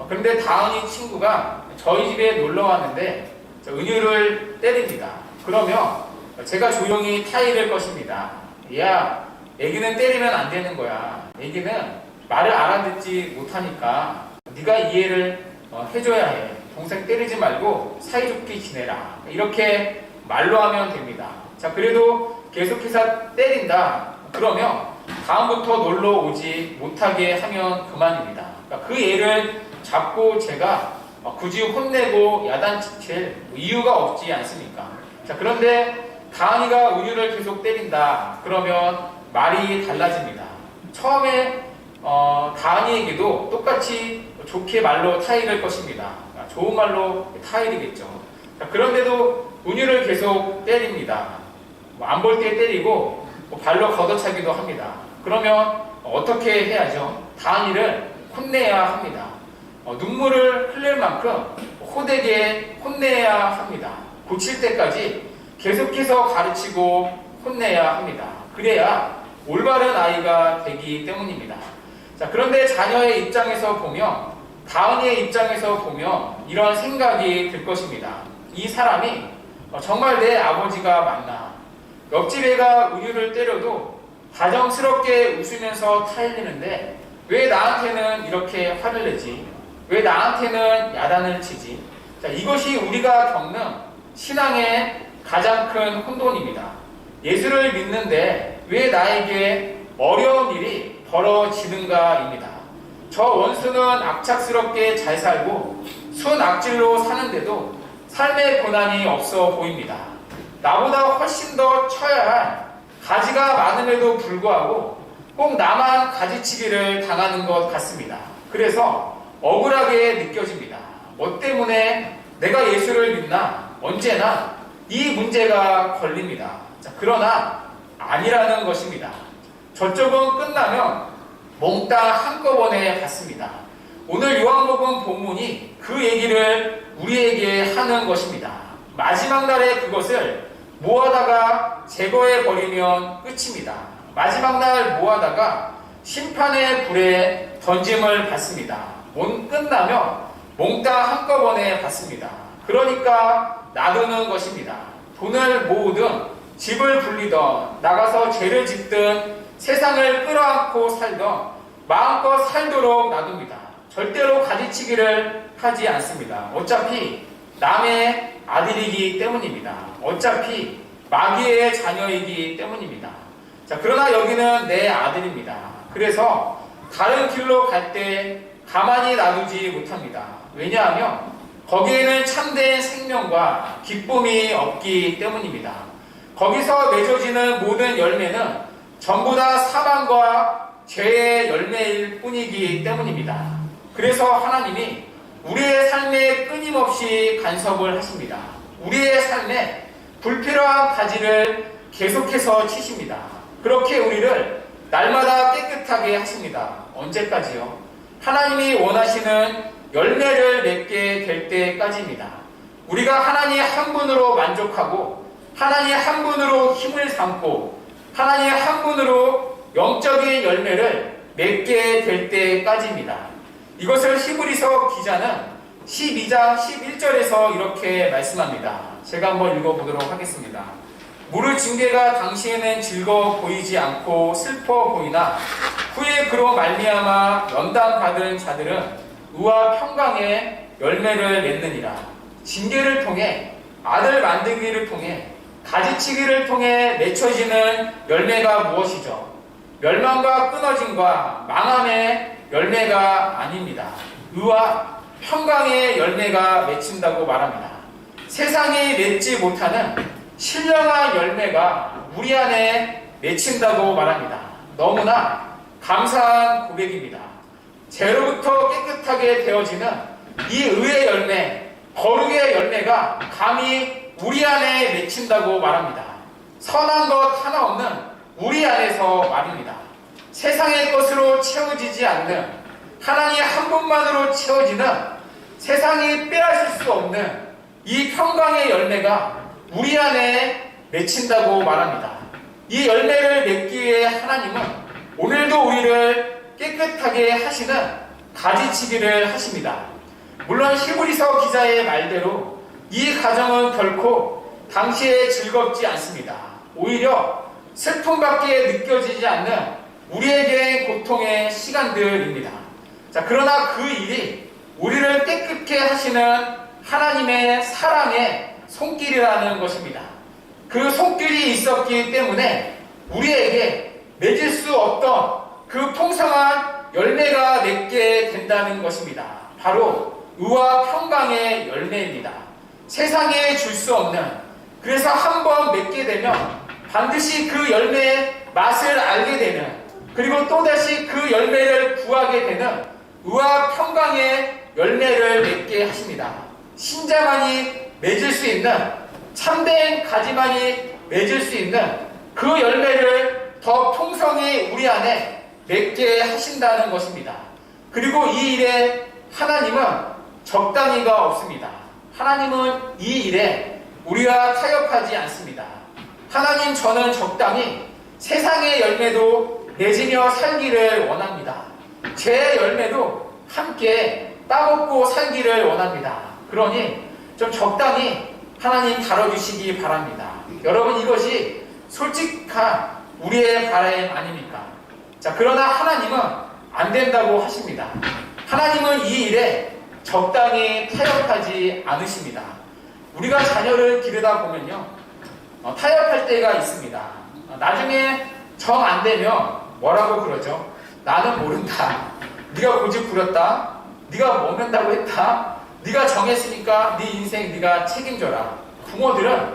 그런데 다은이 친구가 저희 집에 놀러 왔는데 은유를 때립니다. 그러면 제가 조용히 타이를 것입니다. 야, 애기는 때리면 안 되는 거야. 애기는 말을 알아듣지 못하니까 네가 이해를 해줘야 해. 동생 때리지 말고 사이좋게 지내라. 이렇게 말로 하면 됩니다. 자, 그래도 계속해서 때린다. 그러면 다음부터 놀러 오지 못하게 하면 그만입니다. 그러니까 그 애를 잡고 제가 굳이 혼내고 야단칠 이유가 없지 않습니까? 자, 그런데 다은이가 은유를 계속 때린다. 그러면 말이 달라집니다. 처음에 다은이에게도 똑같이 좋게 말로 타이를 것입니다. 좋은 말로 타이르겠죠. 자, 그런데도 은유를 계속 때립니다. 안 볼 때 때리고 발로 걷어차기도 합니다. 그러면 어떻게 해야죠? 다은이를 혼내야 합니다. 눈물을 흘릴 만큼 호되게 혼내야 합니다. 고칠 때까지 계속해서 가르치고 혼내야 합니다. 그래야 올바른 아이가 되기 때문입니다. 자, 그런데 자녀의 입장에서 보면, 다은이의 입장에서 보면 이런 생각이 들 것입니다. 이 사람이 정말 내 아버지가 맞나? 옆집 애가 은유를 때려도 다정스럽게 웃으면서 타일리는데 왜 나한테는 이렇게 화를 내지? 왜 나한테는 야단을 치지? 자, 이것이 우리가 겪는 신앙의 가장 큰 혼돈입니다. 예수를 믿는데 왜 나에게 어려운 일이 벌어지는가입니다. 저 원수는 악착스럽게 잘 살고 순악질로 사는데도 삶의 고난이 없어 보입니다. 나보다 훨씬 더 쳐야 할 가지가 많음에도 불구하고 꼭 나만 가지치기를 당하는 것 같습니다. 그래서 억울하게 느껴집니다. 뭐 때문에 내가 예수를 믿나? 언제나 이 문제가 걸립니다. 자, 그러나 아니라는 것입니다. 저쪽은 끝나면 몽땅 한꺼번에 받습니다. 오늘 요한복음 본문이 그 얘기를 우리에게 하는 것입니다. 마지막 날에 그것을 모아다가 제거해버리면 끝입니다. 마지막 날 모아다가 심판의 불에 던짐을 받습니다. 끝나면 몽땅 한꺼번에 받습니다. 그러니까 놔두는 것입니다. 돈을 모으든 집을 불리던 나가서 죄를 짓든 세상을 끌어안고 살던 마음껏 살도록 놔둡니다. 절대로 가지치기를 하지 않습니다. 어차피 남의 아들이기 때문입니다. 어차피 마귀의 자녀이기 때문입니다. 자, 그러나 여기는 내 아들입니다. 그래서 다른 길로 갈 때 가만히 놔두지 못합니다. 왜냐하면 거기에는 참된 생명과 기쁨이 없기 때문입니다. 거기서 맺어지는 모든 열매는 전부 다 사망과 죄의 열매일 뿐이기 때문입니다. 그래서 하나님이 우리의 삶에 끊임없이 간섭을 하십니다. 우리의 삶에 불필요한 가지를 계속해서 치십니다. 그렇게 우리를 날마다 깨끗하게 하십니다. 언제까지요? 하나님이 원하시는 열매를 맺게 될 때까지입니다. 우리가 하나님 한 분으로 만족하고 하나님 한 분으로 힘을 삼고 하나님 한 분으로 영적인 열매를 맺게 될 때까지입니다. 이것을 히브리서 기자는 12장 11절에서 이렇게 말씀합니다. 제가 한번 읽어보도록 하겠습니다. 무릇 징계가 당시에는 즐거워 보이지 않고 슬퍼 보이나 후에 그로 말미암아 연단받은 자들은 의와 평강의 열매를 맺느니라. 징계를 통해 아들 만들기를 통해 가지치기를 통해 맺혀지는 열매가 무엇이죠? 멸망과 끊어짐과 망함의 열매가 아닙니다. 의와 평강의 열매가 맺힌다고 말합니다. 세상이 맺지 못하는 신령한 열매가 우리 안에 맺힌다고 말합니다. 너무나 감사한 고백입니다. 죄로부터 깨끗하게 되어지는 이 의의 열매, 거룩의 열매가 감히 우리 안에 맺힌다고 말합니다. 선한 것 하나 없는 우리 안에서 말입니다. 세상의 것으로 채워지지 않는, 하나님 한 분만으로 채워지는, 세상이 빼앗을 수 없는 이 평강의 열매가 우리 안에 맺힌다고 말합니다. 이 열매를 맺기 위해 하나님은 오늘도 우리를 깨끗하게 하시는 가지치기를 하십니다. 물론 히브리서 기자의 말대로 이 과정은 결코 당시에 즐겁지 않습니다. 오히려 슬픔밖에 느껴지지 않는 우리에게 고통의 시간들입니다. 자, 그러나 그 일이 우리를 깨끗게 하시는 하나님의 사랑의 손길이라는 것입니다. 그 손길이 있었기 때문에 우리에게 맺을 수 없던 그 풍성한 열매가 맺게 된다는 것입니다. 바로 의와 평강의 열매입니다. 세상에 줄 수 없는, 그래서 한번 맺게 되면 반드시 그 열매의 맛을 알게 되는, 그리고 또다시 그 열매를 구하게 되는 의와 평강의 열매를 맺게 하십니다. 신자만이 맺을 수 있는, 참된 가지만이 맺을 수 있는 그 열매를 더 풍성히 우리 안에 맺게 하신다는 것입니다. 그리고 이 일에 하나님은 적당히가 없습니다. 하나님은 이 일에 우리와 타협하지 않습니다. 하나님, 저는 적당히 세상의 열매도 맺으며 살기를 원합니다. 제 열매도 함께 따먹고 살기를 원합니다. 그러니 좀 적당히 하나님 다뤄주시기 바랍니다. 여러분, 이것이 솔직한 우리의 바람 아닙니까? 자, 그러나 하나님은 안 된다고 하십니다. 하나님은 이 일에 적당히 타협하지 않으십니다. 우리가 자녀를 기르다 보면요, 타협할 때가 있습니다. 나중에 정 안 되면 뭐라고 그러죠? 나는 모른다. 네가 고집 부렸다. 네가 먹는다고 했다. 네가 정했으니까 네 인생 네가 책임져라. 부모들은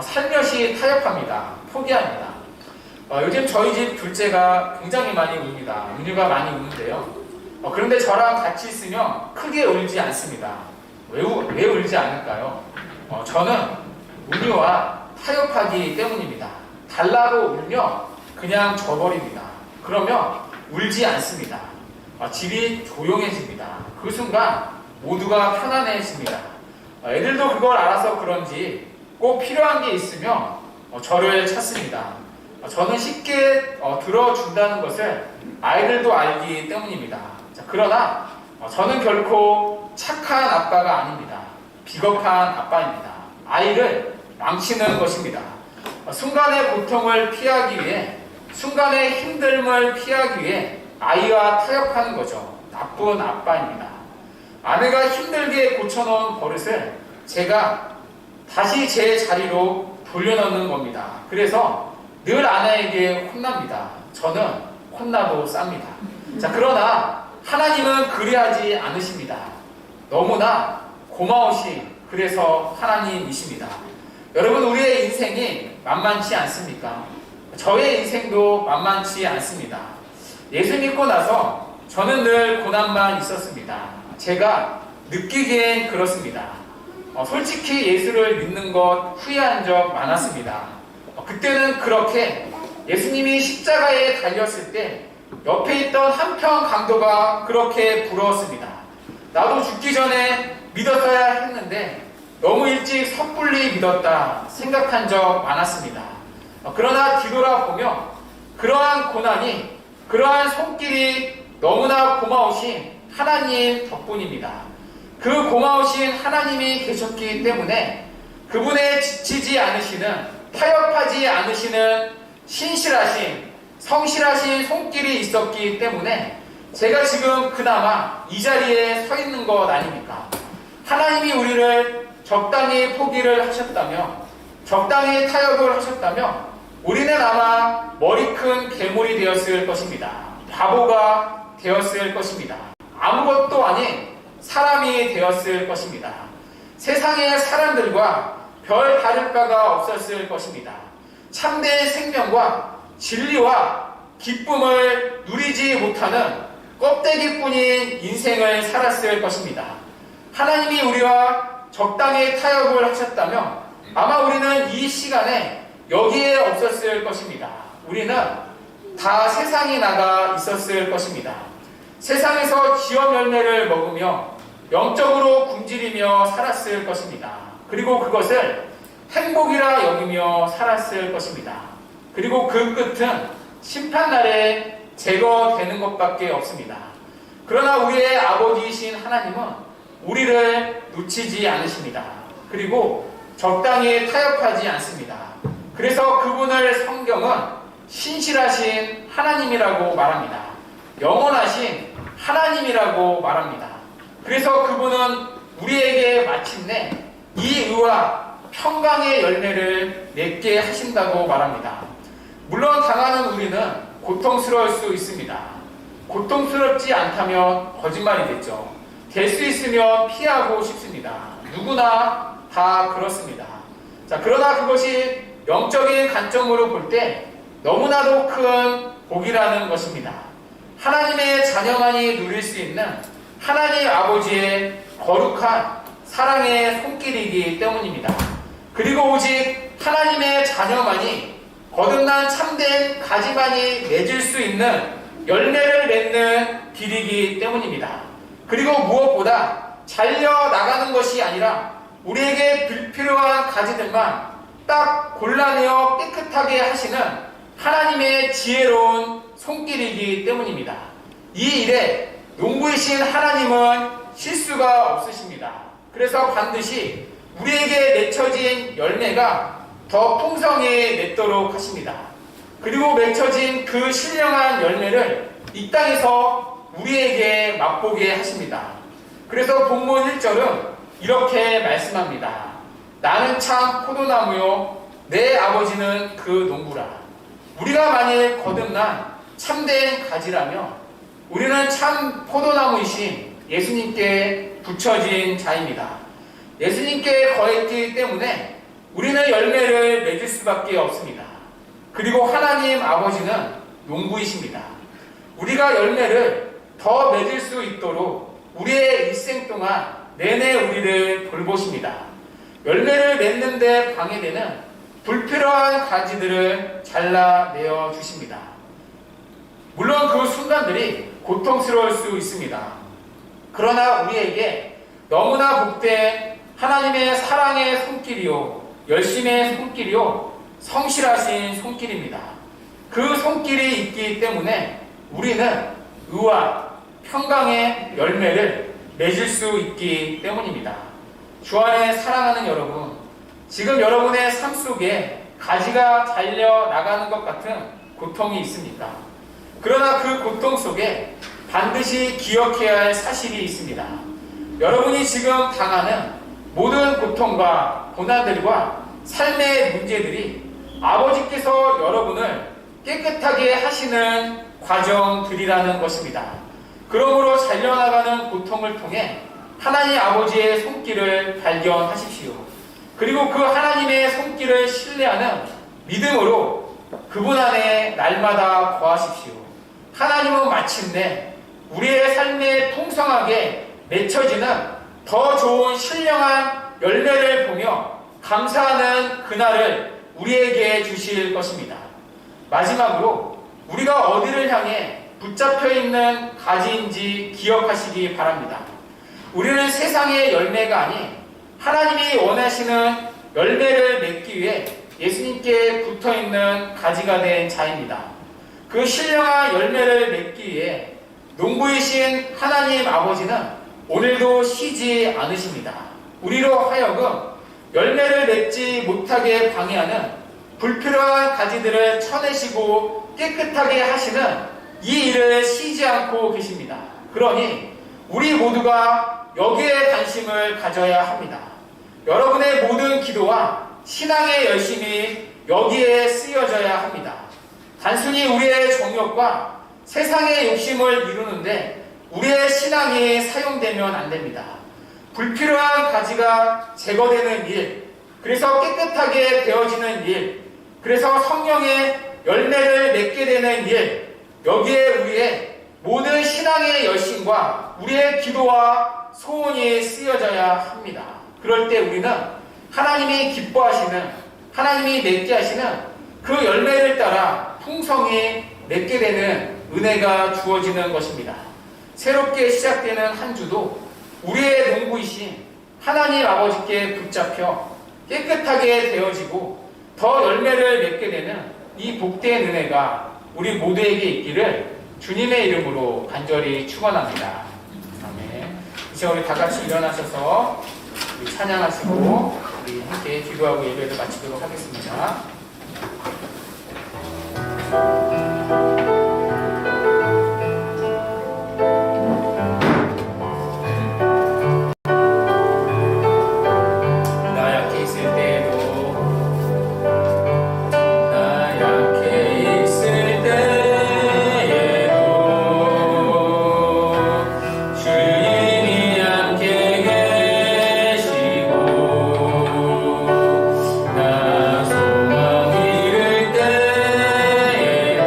살며시 타협합니다. 포기합니다. 요즘 저희 집 둘째가 굉장히 많이 웁니다. 은유가 많이 우는데요. 그런데 저랑 같이 있으면 크게 울지 않습니다. 왜 울지 않을까요? 저는 은유와 타협하기 때문입니다. 달라고 울면 그냥 져버립니다. 그러면 울지 않습니다. 집이 조용해집니다. 그 순간 모두가 편안해집니다. 애들도 그걸 알아서 그런지 꼭 필요한 게 있으면 저를 찾습니다. 저는 쉽게 들어준다는 것을 아이들도 알기 때문입니다. 자, 그러나 저는 결코 착한 아빠가 아닙니다. 비겁한 아빠입니다. 아이를 망치는 것입니다. 순간의 고통을 피하기 위해, 순간의 힘듦을 피하기 위해 아이와 타협하는 거죠. 나쁜 아빠입니다. 아내가 힘들게 고쳐놓은 버릇을 제가 다시 제 자리로 돌려놓는 겁니다. 그래서 늘 아내에게 혼납니다. 저는 혼나도 쌉니다. 자, 그러나 하나님은 그리하지 않으십니다. 너무나 고마우신, 그래서 하나님이십니다. 여러분, 우리의 인생이 만만치 않습니까? 저의 인생도 만만치 않습니다. 예수 믿고 나서 저는 늘 고난만 있었습니다. 제가 느끼기엔 그렇습니다. 솔직히 예수를 믿는 것 후회한 적 많았습니다. 그때는 그렇게 예수님이 십자가에 달렸을 때 옆에 있던 한편 강도가 그렇게 부러웠습니다. 나도 죽기 전에 믿었어야 했는데 너무 일찍 섣불리 믿었다 생각한 적 많았습니다. 그러나 뒤돌아보면 그러한 고난이, 그러한 손길이 너무나 고마우신 하나님 덕분입니다. 그 고마우신 하나님이 계셨기 때문에 그분의 지치지 않으시는, 타협하지 않으시는 신실하신, 성실하신 손길이 있었기 때문에 제가 지금 그나마 이 자리에 서 있는 것 아닙니까? 하나님이 우리를 적당히 포기를 하셨다면, 적당히 타협을 하셨다면 우리는 아마 머리큰 괴물이 되었을 것입니다. 바보가 되었을 것입니다. 아무것도 아닌 사람이 되었을 것입니다. 세상의 사람들과 별 다를 바가 없었을 것입니다. 참된 생명과 진리와 기쁨을 누리지 못하는 껍데기뿐인 인생을 살았을 것입니다. 하나님이 우리와 적당히 타협을 하셨다면 아마 우리는 이 시간에 여기에 없었을 것입니다. 우리는 다 세상에 나가 있었을 것입니다. 세상에서 지엄 열매를 먹으며 영적으로 굶주리며 살았을 것입니다. 그리고 그것을 행복이라 여기며 살았을 것입니다. 그리고 그 끝은 심판날에 제거되는 것밖에 없습니다. 그러나 우리의 아버지이신 하나님은 우리를 놓치지 않으십니다. 그리고 적당히 타협하지 않습니다. 그래서 그분을 성경은 신실하신 하나님이라고 말합니다. 영원하신 하나님이라고 말합니다. 그래서 그분은 우리에게 마침내 이 의와 평강의 열매를 맺게 하신다고 말합니다. 물론 당하는 우리는 고통스러울 수 있습니다. 고통스럽지 않다면 거짓말이겠죠. 될 수 있으면 피하고 싶습니다. 누구나 다 그렇습니다. 자, 그러나 그것이 영적인 관점으로 볼 때 너무나도 큰 복이라는 것입니다. 하나님의 자녀만이 누릴 수 있는 하나님 아버지의 거룩한 사랑의 손길이기 때문입니다. 그리고 오직 하나님의 자녀만이 거듭난 참된 가지만이 맺을 수 있는 열매를 맺는 길이기 때문입니다. 그리고 무엇보다 잘려 나가는 것이 아니라 우리에게 불필요한 가지들만 딱 골라내어 깨끗하게 하시는 하나님의 지혜로운 손길이기 때문입니다. 이 일에 농부이신 하나님은 실수가 없으십니다. 그래서 반드시 우리에게 맺혀진 열매가 더 풍성히 맺도록 하십니다. 그리고 맺혀진 그 신령한 열매를 이 땅에서 우리에게 맛보게 하십니다. 그래서 본문 1절은 이렇게 말씀합니다. 나는 참 포도나무요 내 아버지는 그 농부라. 우리가 만일 거듭난 참된 가지라면 우리는 참 포도나무이신 예수님께 붙여진 자입니다. 예수님께 거했기 때문에 우리는 열매를 맺을 수밖에 없습니다. 그리고 하나님 아버지는 농부이십니다. 우리가 열매를 더 맺을 수 있도록 우리의 일생 동안 내내 우리를 돌보십니다. 열매를 맺는데 방해되는 불필요한 가지들을 잘라내어 주십니다. 물론 그 순간들이 고통스러울 수 있습니다. 그러나 우리에게 너무나 복된 하나님의 사랑의 손길이요 열심의 손길이요 성실하신 손길입니다. 그 손길이 있기 때문에 우리는 의와 평강의 열매를 맺을 수 있기 때문입니다. 주 안에 사랑하는 여러분, 지금 여러분의 삶 속에 가지가 잘려 나가는 것 같은 고통이 있습니까? 그러나 그 고통 속에 반드시 기억해야 할 사실이 있습니다. 여러분이 지금 당하는 모든 고통과 고난들과 삶의 문제들이 아버지께서 여러분을 깨끗하게 하시는 과정들이라는 것입니다. 그러므로 잘려나가는 고통을 통해 하나님 아버지의 손길을 발견하십시오. 그리고 그 하나님의 손길을 신뢰하는 믿음으로 그분 안에 날마다 거하십시오. 하나님은 마침내 우리의 삶에 풍성하게 맺혀지는 더 좋은 신령한 열매를 보며 감사하는 그날을 우리에게 주실 것입니다. 마지막으로 우리가 어디를 향해 붙잡혀 있는 가지인지 기억하시기 바랍니다. 우리는 세상의 열매가 아닌 하나님이 원하시는 열매를 맺기 위해 예수님께 붙어있는 가지가 된 자입니다. 그 신령한 열매를 맺기 위해 농부이신 하나님 아버지는 오늘도 쉬지 않으십니다. 우리로 하여금 열매를 맺지 못하게 방해하는 불필요한 가지들을 쳐내시고 깨끗하게 하시는 이 일을 쉬지 않고 계십니다. 그러니 우리 모두가 여기에 관심을 가져야 합니다. 여러분의 모든 기도와 신앙의 열심이 여기에 쓰여져야 합니다. 단순히 우리의 정욕과 세상의 욕심을 이루는데 우리의 신앙이 사용되면 안 됩니다. 불필요한 가지가 제거되는 일, 그래서 깨끗하게 되어지는 일, 그래서 성령의 열매를 맺게 되는 일, 여기에 우리의 모든 신앙의 열심과 우리의 기도와 소원이 쓰여져야 합니다. 그럴 때 우리는 하나님이 기뻐하시는, 하나님이 맺게 하시는 그 열매를 따라 풍성히 맺게 되는 은혜가 주어지는 것입니다. 새롭게 시작되는 한 주도 우리의 농부이신 하나님 아버지께 붙잡혀 깨끗하게 되어지고 더 열매를 맺게 되는 이 복된 은혜가 우리 모두에게 있기를 주님의 이름으로 간절히 축원합니다. 아멘. 이제 우리 다 같이 일어나셔서 우리 찬양하시고 우리 함께 기도하고 예배를 마치도록 하겠습니다. 나 소망 잃을 때에도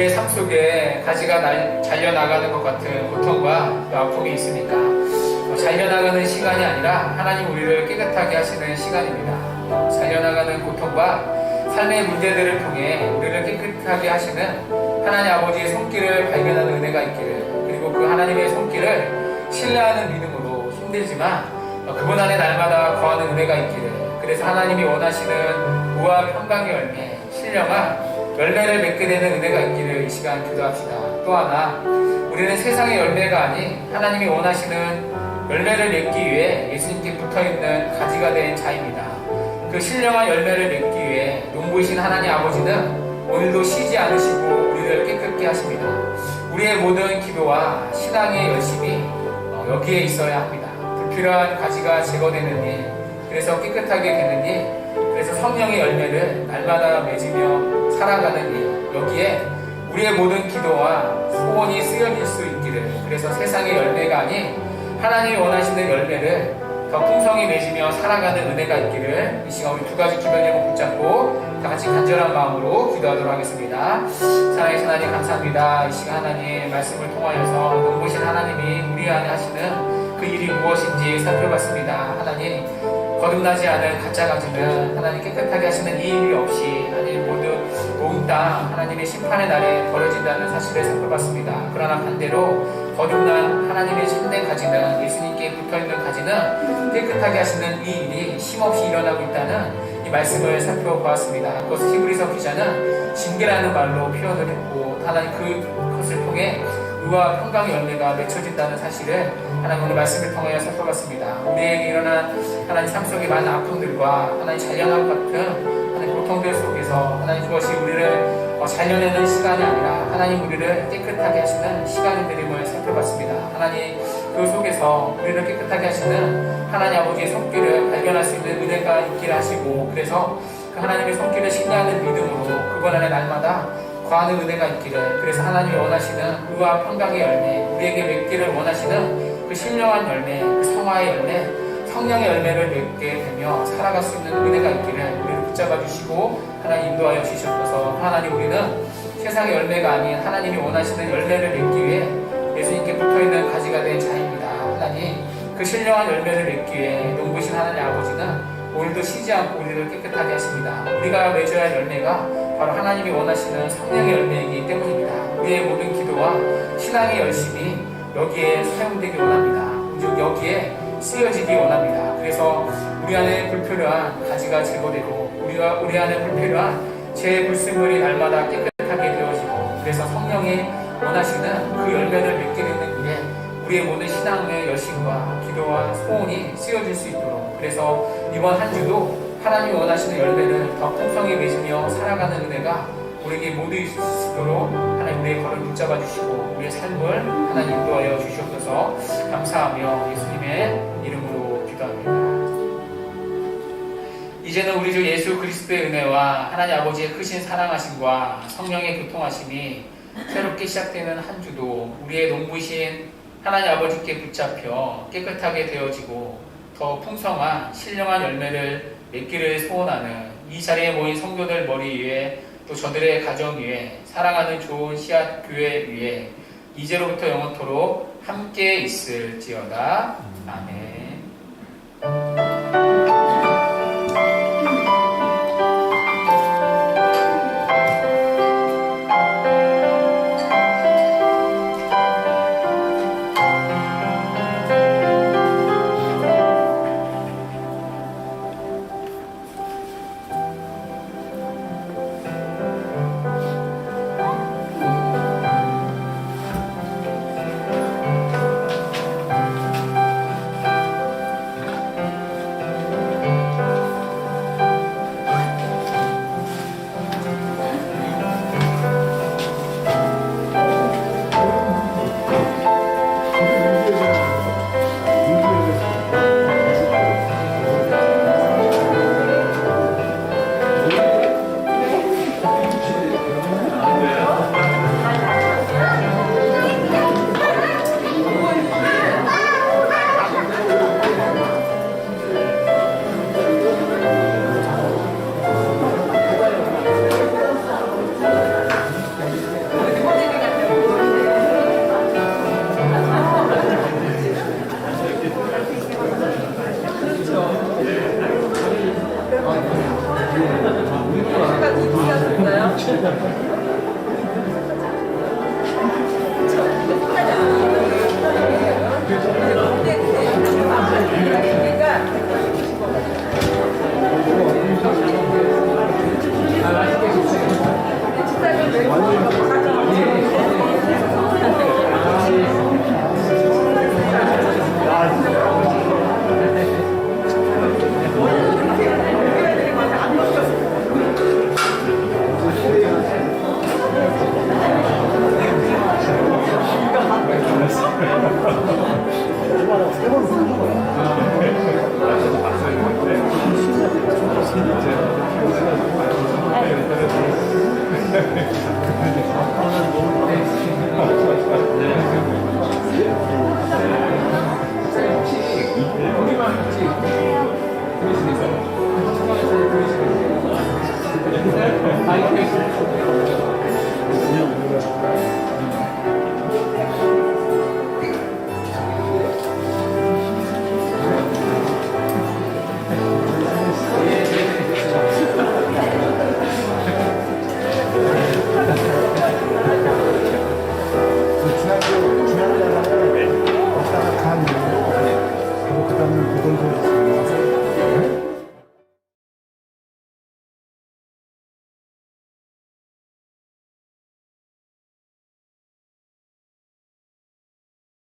우리의 삶 속에 가지가 잘려나가는 것 같은 고통과 또 아픔이 있으니까 잘려나가는 시간이 아니라 하나님 우리를 깨끗하게 하시는 시간입니다. 잘려나가는 고통과 삶의 문제들을 통해 우리를 깨끗하게 하시는 하나님 아버지의 손길을 발견하는 은혜가 있기를, 그리고 그 하나님의 손길을 신뢰하는 믿음으로 힘들지만 그분 안에 날마다 거하는 은혜가 있기를, 그래서 하나님이 원하시는 무와 평강의 열매, 신령한 열매를 맺게 되는 은혜가 있기를 이 시간 기도합시다. 또 하나, 우리는 세상의 열매가 아닌 하나님이 원하시는 열매를 맺기 위해 예수님께 붙어있는 가지가 된 자입니다. 그 신령한 열매를 맺기 위해 농부이신 하나님 아버지는 오늘도 쉬지 않으시고 우리를 깨끗게 하십니다. 우리의 모든 기도와 신앙의 열심이 여기에 있어야 합니다. 불필요한 가지가 제거되는 일, 그래서 깨끗하게 되는 일, 그래서 성령의 열매를 날마다 맺으며 살아가는 일, 여기에 우리의 모든 기도와 소원이 쓰여질 수 있기를, 그래서 세상의 열매가 아닌 하나님이 원하시는 열매를 더 풍성히 맺으며 살아가는 은혜가 있기를, 이 시간 우리 두 가지 기도 제목 붙잡고 다 같이 간절한 마음으로 기도하도록 하겠습니다. 사랑하신 하나님 감사합니다. 이 시간 하나님 말씀을 통하여서 눈보신 하나님이 우리 안에 하시는 그 일이 무엇인지 살펴봤습니다. 하나님, 거듭나지 않은 가짜 가지는 하나님 깨끗하게 하시는 이 일이 없이 하나님 모두 온 땅 하나님의 심판의 날에 버려진다는 사실을 살펴봤습니다. 그러나 반대로 거듭난 하나님의 참된 가지는, 예수님께 붙어있는 가지는 깨끗하게 하시는 이 일이 쉼없이 일어나고 있다는 이 말씀을 살펴보았습니다. 그것을 히브리서 기자는 징계라는 말로 표현을 했고, 하나님 그것을 통해 의와 평강의 열매가 맺혀진다는 사실을 하나님 오늘 말씀을 통하여 살펴봤습니다. 우리에게 일어난 하나님 삶 속의 많은 아픔들과 하나님 잔련함 같은 하나님 고통들 속에서 하나님 그것이 우리를 잘려내는 시간이 아니라 하나님 우리를 깨끗하게 하시는 시간이 되림을 살펴봤습니다. 하나님 그 속에서 우리를 깨끗하게 하시는 하나님 아버지의 손길을 발견할 수 있는 은혜가 있기를 하시고, 그래서 그 하나님의 손길을 신뢰하는 믿음으로 그분 안에 날마다 거하는 은혜가 있기를, 그래서 하나님이 원하시는 의와 평강의 열매, 우리에게 맺기를 원하시는 그 신령한 열매, 그 성화의 열매, 성령의 열매를 맺게 되며 살아갈 수 있는 은혜가 있기를 우리를 붙잡아 주시고 하나님 인도하여 주시옵소서. 하나님, 우리는 세상의 열매가 아닌 하나님이 원하시는 열매를 맺기 위해 예수님께 붙어있는 가지가 된 자입니다. 하나님, 그 신령한 열매를 맺기 위해 농부신 하나님 아버지는 오늘도 쉬지 않고 우리를 깨끗하게 하십니다. 우리가 맺어야 할 열매가 바로 하나님이 원하시는 성령의 열매이기 때문입니다. 우리의 모든 기도와 신앙의 열심이 여기에 사용되기 원합니다. 즉 여기에 쓰여지기 원합니다. 그래서 우리 안에 불필요한 가지가 제거되고 우리 안에 불필요한 제 불순물이 날마다 깨끗하게 되어지고, 그래서 성령이 원하시는 그 열매를 맺게 되는 일에 우리의 모든 신앙의 열심과 기도와 소원이 쓰여질 수 있도록, 그래서 이번 한 주도 하나님이 원하시는 열매를 더 풍성히 맺으며 살아가는 은혜가 우리에게 모두 있도록 하나님 우리의 걸을 붙잡아 주시고 우리의 삶을 하나님 인도하여 주시옵소서. 감사하며 예수님의 이름으로 기도합니다. 이제는 우리 주 예수 그리스도의 은혜와 하나님 아버지의 크신 사랑하심과 성령의 교통하심이 새롭게 시작되는 한 주도 우리의 농부이신 하나님 아버지께 붙잡혀 깨끗하게 되어지고 더 풍성한 신령한 열매를 맺기를 소원하는 이 자리에 모인 성도들 머리 위에, 또 저들의 가정 위에, 사랑하는 좋은 씨앗 교회 위에 이제로부터 영원토록 함께 있을지어다. 아멘. 네.